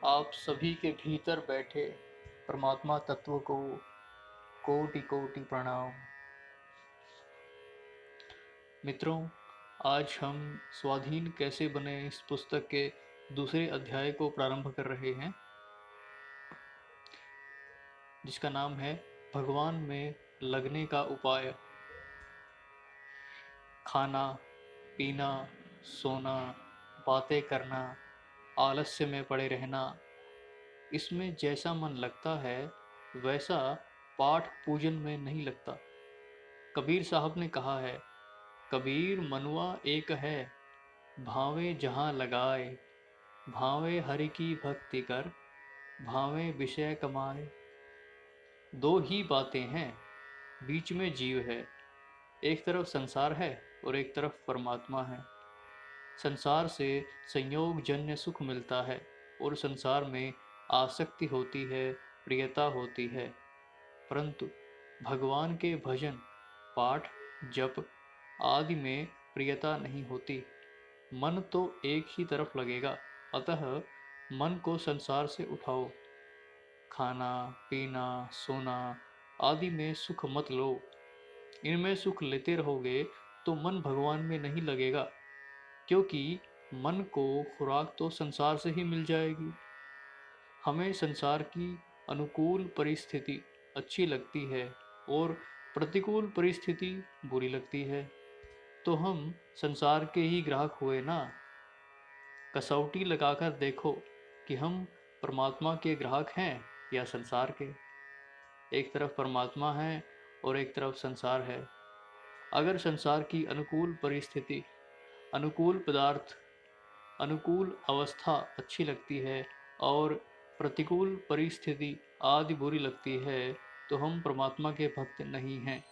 आप सभी के भीतर बैठे परमात्मा तत्व को कोटि कोटि प्रणाम। मित्रों, आज हम स्वाधीन कैसे बने इस पुस्तक के दूसरे अध्याय को प्रारंभ कर रहे हैं, जिसका नाम है भगवान में लगने का उपाय। खाना, पीना, सोना, बातें करना, आलस्य में पड़े रहना, इसमें जैसा मन लगता है वैसा पाठ पूजन में नहीं लगता। कबीर साहब ने कहा है, कबीर मनुआ एक है, भावे जहाँ लगाए, भावे हरि की भक्ति कर, भावे विषय कमाए। दो ही बातें हैं, बीच में जीव है। एक तरफ संसार है और एक तरफ परमात्मा है। संसार से संयोग जन्य सुख मिलता है और संसार में आसक्ति होती है, प्रियता होती है। परंतु भगवान के भजन, पाठ, जप आदि में प्रियता नहीं होती। मन तो एक ही तरफ लगेगा। अतः मन को संसार से उठाओ। खाना, पीना, सोना आदि में सुख मत लो। इनमें सुख लेते रहोगे तो मन भगवान में नहीं लगेगा, क्योंकि मन को खुराक तो संसार से ही मिल जाएगी। हमें संसार की अनुकूल परिस्थिति अच्छी लगती है और प्रतिकूल परिस्थिति बुरी लगती है, तो हम संसार के ही ग्राहक हुए ना। कसौटी लगाकर देखो कि हम परमात्मा के ग्राहक हैं या संसार के। एक तरफ परमात्मा है और एक तरफ संसार है। अगर संसार की अनुकूल परिस्थिति, अनुकूल पदार्थ, अनुकूल अवस्था अच्छी लगती है और प्रतिकूल परिस्थिति आदि बुरी लगती है, तो हम परमात्मा के भक्त नहीं हैं।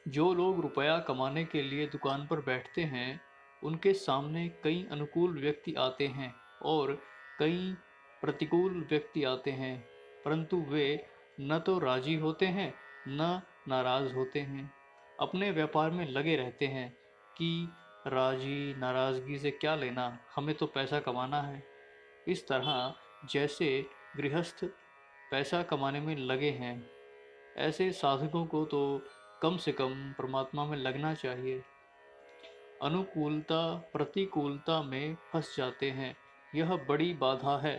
जो लोग रुपया कमाने के लिए दुकान पर बैठते हैं, उनके सामने कई अनुकूल व्यक्ति आते हैं और कई प्रतिकूल व्यक्ति आते हैं, परंतु वे न तो राजी होते हैं न नाराज होते हैं। अपने व्यापार में लगे रहते हैं कि राजी नाराजगी से क्या लेना, हमें तो पैसा कमाना है। इस तरह जैसे गृहस्थ पैसा कमाने में लगे हैं, ऐसे साधकों को तो कम से कम परमात्मा में लगना चाहिए। अनुकूलता प्रतिकूलता में फंस जाते हैं, यह बड़ी बाधा है।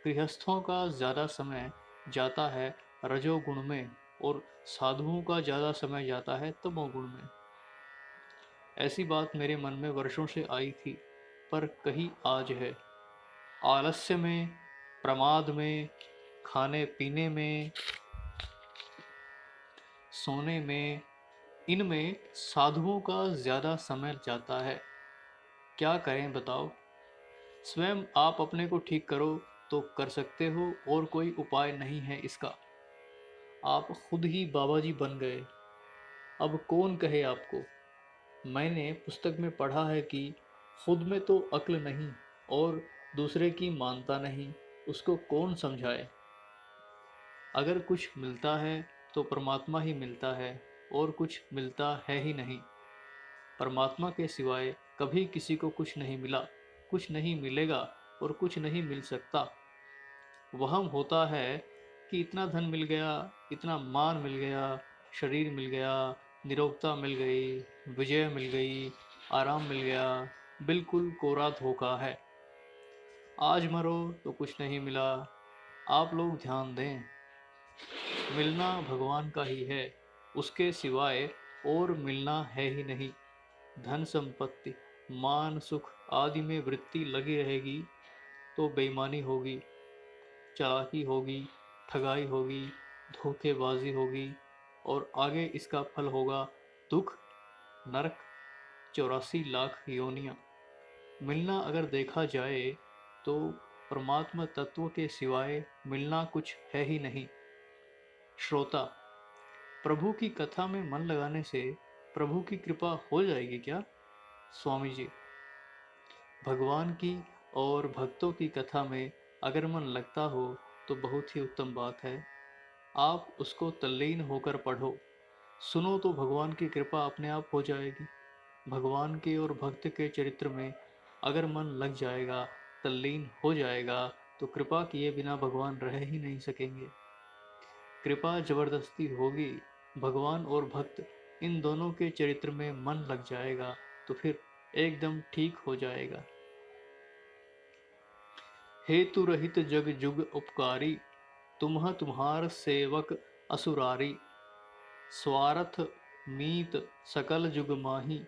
गृहस्थों का ज़्यादा समय जाता है रजोगुण में और साधुओं का ज़्यादा समय जाता है तमोगुण में। ऐसी बात मेरे मन में वर्षों से आई थी, पर कहीं आज है। आलस्य में, प्रमाद में, खाने पीने में, सोने में, इनमें साधुओं का ज़्यादा समय जाता है। क्या करें बताओ? स्वयं आप अपने को ठीक करो तो कर सकते हो और कोई उपाय नहीं है इसका। आप खुद ही बाबा जी बन गए। अब कौन कहे आपको? मैंने पुस्तक में पढ़ा है कि खुद में तो अक्ल नहीं और दूसरे की मानता नहीं, उसको कौन समझाए। अगर कुछ मिलता है तो परमात्मा ही मिलता है और कुछ मिलता है ही नहीं। परमात्मा के सिवाय कभी किसी को कुछ नहीं मिला, कुछ नहीं मिलेगा और कुछ नहीं मिल सकता। वहम होता है कि इतना धन मिल गया, इतना मान मिल गया, शरीर मिल गया, निरोगता मिल गई, विजय मिल गई, आराम मिल गया। बिल्कुल कोरा धोखा है। आज मरो तो कुछ नहीं मिला। आप लोग ध्यान दें, मिलना भगवान का ही है, उसके सिवाय और मिलना है ही नहीं। धन संपत्ति, मान सुख आदि में वृत्ति लगी रहेगी तो बेईमानी होगी, चालाकी होगी, ठगाई होगी, धोखेबाजी होगी और आगे इसका फल होगा दुख, नरक, 84 लाख योनियां। मिलना अगर देखा जाए तो परमात्मा तत्व के सिवाय मिलना कुछ है ही नहीं। श्रोता, प्रभु की कथा में मन लगाने से प्रभु की कृपा हो जाएगी क्या? स्वामी जी, भगवान की और भक्तों की कथा में अगर मन लगता हो तो बहुत ही उत्तम बात है। आप उसको तल्लीन होकर पढ़ो, सुनो तो भगवान की कृपा अपने आप हो जाएगी। भगवान के और भक्त के चरित्र में अगर मन लग जाएगा तल्लीन हो जाएगा तो कृपा किए बिना भगवान रह ही नहीं सकेंगे। कृपा जबरदस्ती होगी, भगवान और भक्त इन दोनों के चरित्र में मन लग जाएगा तो फिर एकदम ठीक हो जाएगा। हेतु रहित जग जुग उपकारी, तुम्ह तुम्हार सेवक असुरारी। स्वार्थ मीत सकल जुग माही,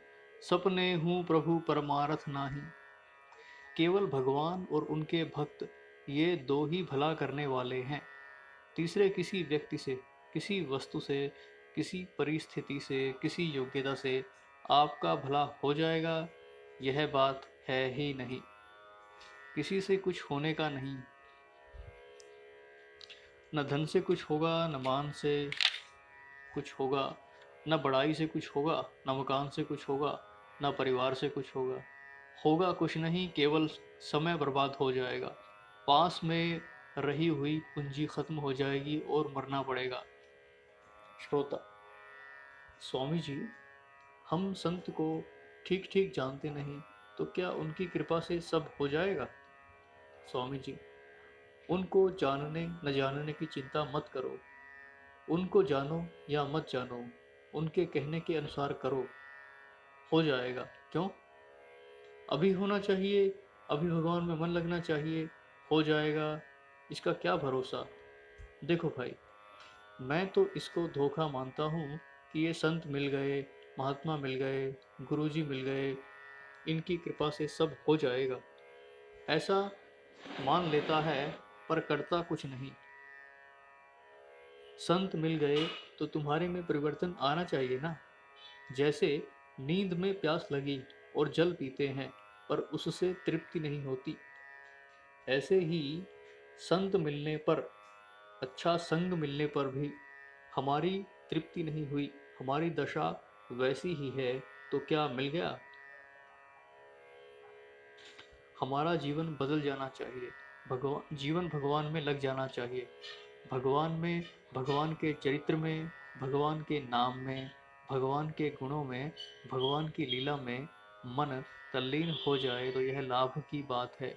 सपने हूँ प्रभु परमारथ नाही। केवल भगवान और उनके भक्त ये दो ही भला करने वाले हैं। तीसरे किसी व्यक्ति से, किसी वस्तु से, किसी परिस्थिति से, किसी योग्यता से आपका भला हो जाएगा, यह बात है ही नहीं। किसी से कुछ होने का नहीं, न धन से कुछ होगा, न मान से कुछ होगा, न बड़ाई से कुछ होगा, न मकान से कुछ होगा, न परिवार से कुछ होगा। होगा कुछ नहीं, केवल समय बर्बाद हो जाएगा। पास में रही हुई पूंजी खत्म हो जाएगी और मरना पड़ेगा। श्रोता: स्वामी जी, हम संत को ठीक ठीक जानते नहीं, तो क्या उनकी कृपा से सब हो जाएगा? स्वामी जी: उनको जानने न जानने की चिंता मत करो। उनको जानो या मत जानो, उनके कहने के अनुसार करो, हो जाएगा। क्यों? अभी होना चाहिए, अभी भगवान में मन लगना चाहिए, हो जाएगा, इसका क्या भरोसा। देखो भाई, मैं तो इसको धोखा मानता हूँ कि ये संत मिल गए, महात्मा मिल गए, गुरुजी मिल गए, इनकी कृपा से सब हो जाएगा, ऐसा मान लेता है पर करता कुछ नहीं। संत मिल गए तो तुम्हारे में परिवर्तन आना चाहिए ना। जैसे नींद में प्यास लगी और जल पीते हैं पर उससे तृप्ति नहीं होती, ऐसे ही संत मिलने पर, अच्छा संग मिलने पर भी हमारी तृप्ति नहीं हुई, हमारी दशा वैसी ही है, तो क्या मिल गया? हमारा जीवन बदल जाना चाहिए, भगवान जीवन भगवान में लग जाना चाहिए। भगवान में, भगवान के चरित्र में, भगवान के नाम में, भगवान के गुणों में, भगवान की लीला में मन तल्लीन हो जाए तो यह लाभ की बात है।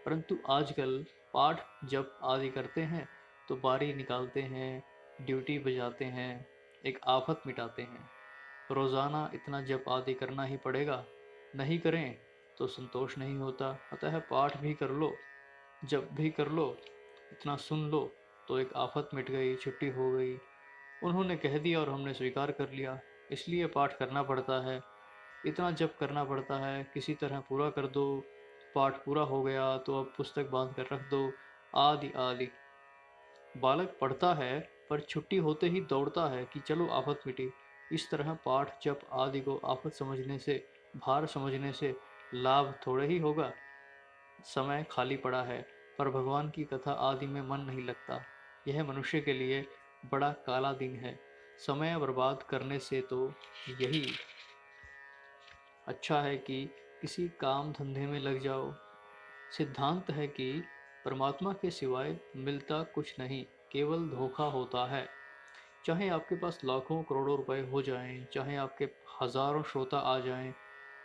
परंतु आजकल पाठ जप आदि करते हैं तो बारी निकालते हैं, ड्यूटी बजाते हैं, एक आफत मिटाते हैं। रोज़ाना इतना जप आदि करना ही पड़ेगा, नहीं करें तो संतोष नहीं होता। अतः पाठ भी कर लो, जप भी कर लो, इतना सुन लो तो एक आफत मिट गई, छुट्टी हो गई। उन्होंने कह दिया और हमने स्वीकार कर लिया, इसलिए पाठ करना पड़ता है, इतना जप करना पड़ता है, किसी तरह पूरा कर दो। पाठ पूरा हो गया तो अब पुस्तक बांध कर रख दो, आदि आदि। बालक पढ़ता है पर छुट्टी होते ही दौड़ता है कि चलो आफत मिटी। इस तरह पाठ जप आदि को आफत समझने से, भार समझने से लाभ थोड़े ही होगा। समय खाली पड़ा है पर भगवान की कथा आदि में मन नहीं लगता। यह मनुष्य के लिए बड़ा काला दिन है। समय बर्बाद करने से तो यही अच्छा है कि किसी काम धंधे में लग जाओ। सिद्धांत है कि परमात्मा के सिवाय मिलता कुछ नहीं, केवल धोखा होता है। चाहे आपके पास लाखों करोड़ों रुपए हो जाएं, चाहे आपके हजारों श्रोता आ जाएं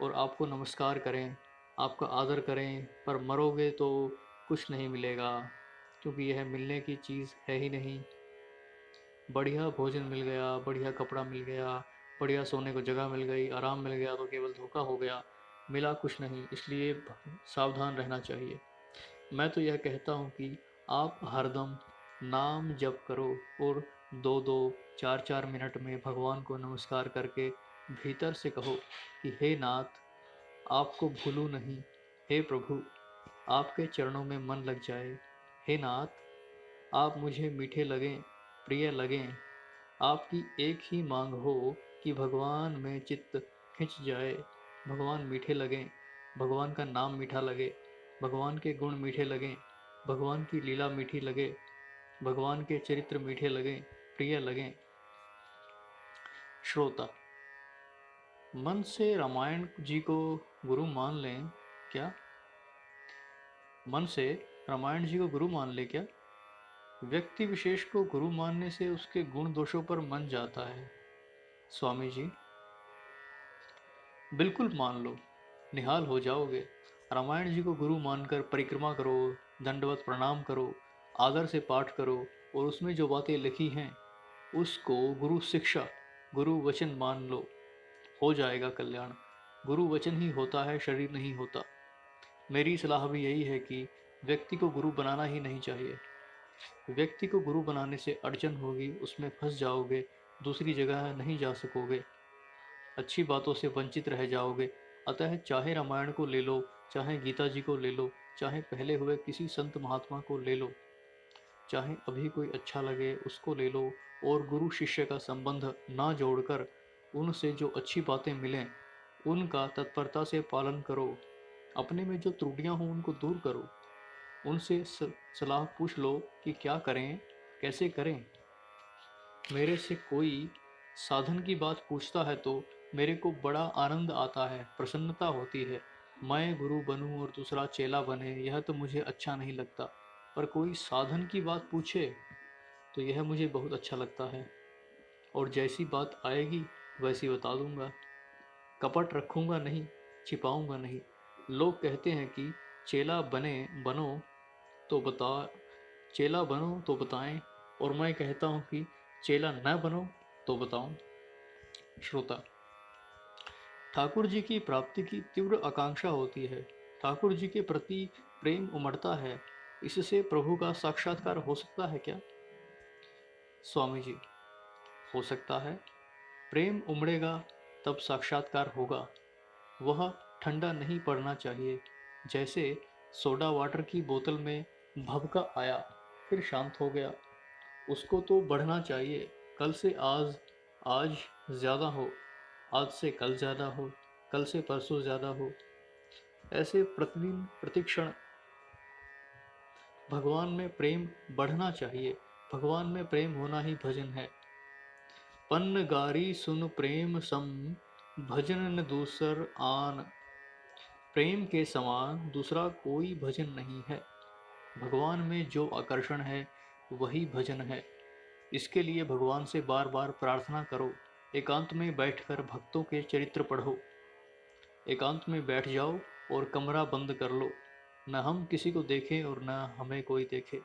और आपको नमस्कार करें, आपका आदर करें, पर मरोगे तो कुछ नहीं मिलेगा, क्योंकि यह मिलने की चीज़ है ही नहीं। बढ़िया भोजन मिल गया, बढ़िया कपड़ा मिल गया, बढ़िया सोने को जगह मिल गई, आराम मिल गया, तो केवल धोखा हो गया, मिला कुछ नहीं। इसलिए सावधान रहना चाहिए। मैं तो यह कहता हूँ कि आप हरदम नाम जप करो और 2-2, 4-4 मिनट में भगवान को नमस्कार करके भीतर से कहो कि हे नाथ, आपको भूलूं नहीं, हे प्रभु, आपके चरणों में मन लग जाए, हे नाथ, आप मुझे मीठे लगें, प्रिय लगें। आपकी एक ही मांग हो कि भगवान में चित्त खिंच जाए, भगवान मीठे लगें, भगवान का नाम मीठा लगे, भगवान के गुण मीठे लगें, भगवान की लीला मीठी लगे, भगवान के चरित्र मीठे लगें, प्रिय लगें। श्रोता: मन से रामायण जी को गुरु मान लें क्या? मन से रामायण जी को गुरु मान ले क्या? व्यक्ति विशेष को गुरु मानने से उसके गुण दोषों पर मन जाता है। स्वामी जी: बिल्कुल मान लो, निहाल हो जाओगे। रामायण जी को गुरु मानकर परिक्रमा करो, दंडवत प्रणाम करो, आदर से पाठ करो और उसमें जो बातें लिखी हैं उसको गुरु शिक्षा, गुरु वचन मान लो, हो जाएगा कल्याण। गुरु वचन ही होता है, शरीर नहीं होता। मेरी सलाह भी यही है कि व्यक्ति को गुरु बनाना ही नहीं चाहिए। व्यक्ति को गुरु बनाने से अड़चन होगी, उसमें फंस जाओगे, दूसरी जगह नहीं जा सकोगे, अच्छी बातों से वंचित रह जाओगे। अतः चाहे रामायण को ले लो, चाहे गीता जी को ले लो, चाहे पहले हुए किसी संत महात्मा को ले लो, चाहे अभी कोई अच्छा लगे उसको ले लो, और गुरु शिष्य का संबंध ना जोड़कर उनसे जो अच्छी बातें मिलें उनका तत्परता से पालन करो। अपने में जो त्रुटियां हों उनको दूर करो। उनसे सलाह पूछ लो कि क्या करें, कैसे करें। मेरे से कोई साधन की बात पूछता है तो मेरे को बड़ा आनंद आता है, प्रसन्नता होती है। मैं गुरु बनूं और दूसरा चेला बने, यह तो मुझे अच्छा नहीं लगता। पर कोई साधन की बात पूछे तो यह मुझे बहुत अच्छा लगता है, और जैसी बात आएगी वैसी बता दूंगा। कपट रखूंगा नहीं, छिपाऊंगा नहीं। लोग कहते हैं कि चेला बनो तो बता चेला बनो तो बताएं, और मैं कहता हूँ कि चेला न बनो तो बताऊं। श्रोता, ठाकुर जी की प्राप्ति की तीव्र आकांक्षा होती है, ठाकुर जी के प्रति प्रेम उमड़ता है। इससे प्रभु का साक्षात्कार हो सकता है क्या? स्वामी जी, हो सकता है। प्रेम उमड़ेगा तब साक्षात्कार होगा। वह ठंडा नहीं पड़ना चाहिए। जैसे सोडा वाटर की बोतल में भभका आया फिर शांत हो गया, उसको तो बढ़ना चाहिए। कल से आज, आज ज़्यादा हो, आज से कल ज़्यादा हो, कल से परसों ज़्यादा हो। ऐसे प्रतिदिन प्रतिक्षण भगवान में प्रेम बढ़ना चाहिए। भगवान में प्रेम होना ही भजन है। पन्न गारी सुन प्रेम सम, भजन न दूसर आन। प्रेम के समान दूसरा कोई भजन नहीं है। भगवान में जो आकर्षण है वही भजन है। इसके लिए भगवान से बार बार प्रार्थना करो। एकांत में बैठकर भक्तों के चरित्र पढ़ो। एकांत में बैठ जाओ और कमरा बंद कर लो, न हम किसी को देखें और न हमें कोई देखे।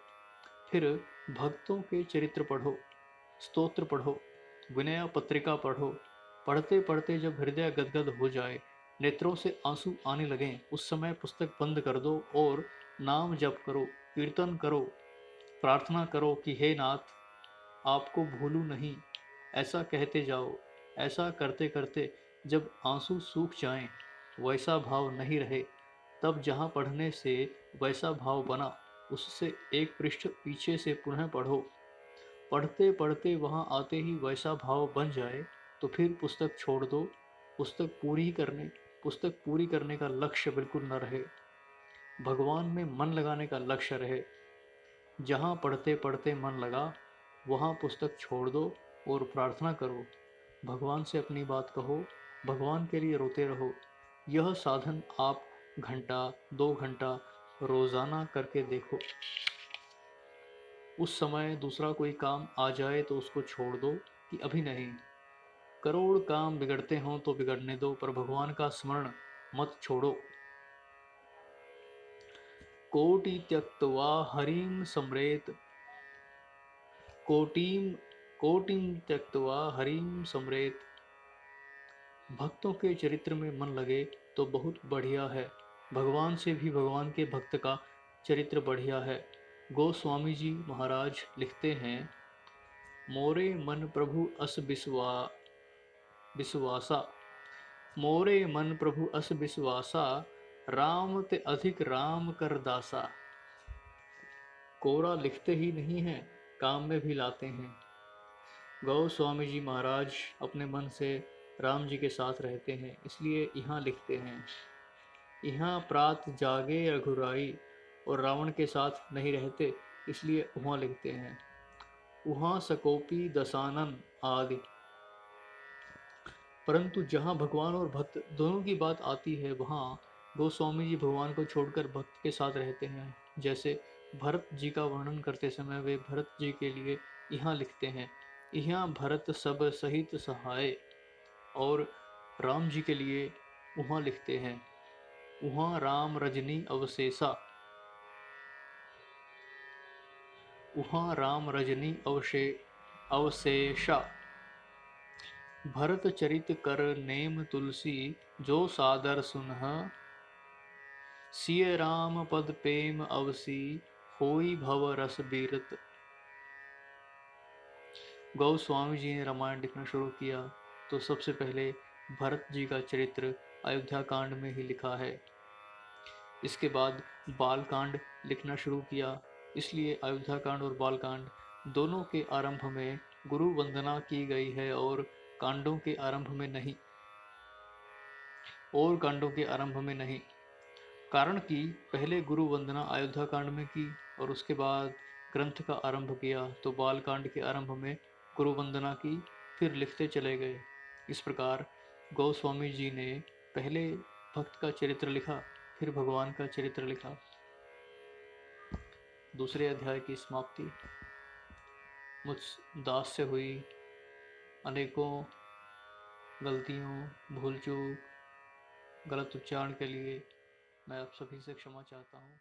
फिर भक्तों के चरित्र पढ़ो, स्तोत्र पढ़ो, विनय पत्रिका पढ़ो। पढ़ते पढ़ते जब हृदय गदगद हो जाए, नेत्रों से आंसू आने लगें, उस समय पुस्तक बंद कर दो और नाम जप करो, कीर्तन करो, प्रार्थना करो कि हे नाथ, आपको भूलूं नहीं। ऐसा कहते जाओ। ऐसा करते करते जब आंसू सूख जाएं, वैसा भाव नहीं रहे, तब जहाँ पढ़ने से वैसा भाव बना उससे एक पृष्ठ पीछे से पुनः पढ़ो। पढ़ते पढ़ते वहाँ आते ही वैसा भाव बन जाए तो फिर पुस्तक पूरी करने का लक्ष्य बिल्कुल न रहे। भगवान में मन लगाने का लक्ष्य रहे। जहाँ पढ़ते पढ़ते मन लगा वहाँ पुस्तक छोड़ दो और प्रार्थना करो। भगवान से अपनी बात कहो, भगवान के लिए रोते रहो। यह साधन आप घंटा 2 घंटा रोजाना करके देखो। उस समय दूसरा कोई काम आ जाए तो उसको छोड़ दो कि अभी नहीं। करोड़ काम बिगड़ते हों तो बिगड़ने दो, पर भगवान का स्मरण मत छोड़ो। कोटि त्यक्त्वा हरिं समरेत, कोटिम कोटिम त्यक्त्वा हरिं समरेत। भक्तों के चरित्र में मन लगे तो बहुत बढ़िया है। भगवान से भी भगवान के भक्त का चरित्र बढ़िया है। गोस्वामी जी महाराज लिखते हैं, मोरे मन प्रभु अस विश्वासा, मोरे मन प्रभु अस विश्वासा, राम ते अधिक राम कर दासा। कोरा लिखते ही नहीं हैं, काम में भी लाते हैं। गोस्वामी जी महाराज अपने मन से राम जी के साथ रहते हैं, इसलिए यहाँ लिखते हैं, यहाँ प्रात जागे रघुराई, और रावण के साथ नहीं रहते इसलिए वहाँ लिखते हैं, वहाँ सकोपी दसानन आदि। परंतु जहाँ भगवान और भक्त दोनों की बात आती है वहाँ गोस्वामी जी भगवान को छोड़कर भक्त के साथ रहते हैं। जैसे भरत जी का वर्णन करते समय वे भरत जी के लिए यहाँ लिखते हैं, यहाँ भरत सब सहित सहाय, और राम जी के लिए वहाँ लिखते हैं, उहाँ राम रजनी अवशेषा, उहाँ राम रजनी अवशेषा। भरत चरित कर नेम तुलसी, जो सादर सुनह, सिय राम पद प्रेम अवसी, होई भव रस बीरत। गोस्वामी जी ने रामायण लिखना शुरू किया तो सबसे पहले भरत जी का चरित्र अयोध्या कांड में ही लिखा है। इसके बाद बाल कांड लिखना शुरू किया, इसलिए अयोध्या कांड और बाल कांड दोनों के आरंभ में गुरु वंदना की गई है और कांडों के आरंभ में नहीं, और कांडों के आरंभ में नहीं। कारण कि पहले गुरु वंदना अयोध्या कांड में की और उसके बाद ग्रंथ का आरंभ किया तो बाल कांड के आरंभ में गुरु वंदना की, फिर लिखते चले गए। इस प्रकार गोस्वामी जी ने पहले भक्त का चरित्र लिखा, फिर भगवान का चरित्र लिखा। दूसरे अध्याय की समाप्ति। मुझ दास से हुई अनेकों गलतियों, भूल चूक, गलत उच्चारण के लिए मैं आप सभी से क्षमा चाहता हूँ।